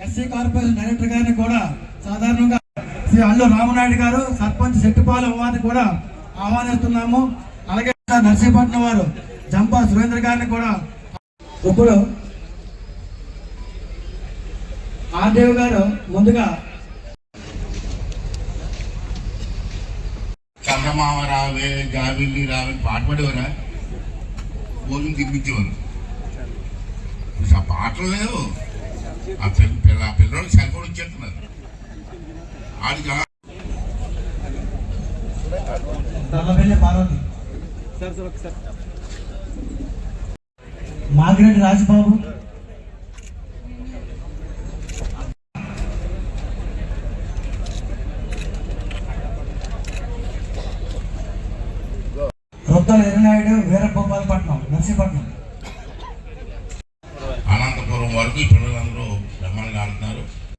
SC corporation director గారిని కూడా సాధారణంగా శ్రీ అల్లు రామనాయుడు గారు సర్పంచ్ శెట్టిపాలెం వారిని కూడా ఆహ్వానిస్తున్నాము. అలాగే నర్సీపట్నం వారు జంపా సురేంద్ర గారిని కూడా. ఇప్పుడు ఆర్దేవ్ గారు ముందుగా చందమామ రావే జాబిల్లి రావే పాట పడేవారా, భోజనం తినిపించేవారు. ఆ పాటలు లేవు. ఆ పిల్లలు సెల్ ఫోన్ ఇచ్చేస్తున్నారు. ఆడికి మాగిరెడ్డి రాజబాబు, రుద్దాల ఎర్రనాయుడు, వీరభూపాలపట్నం, నర్సీపట్నం.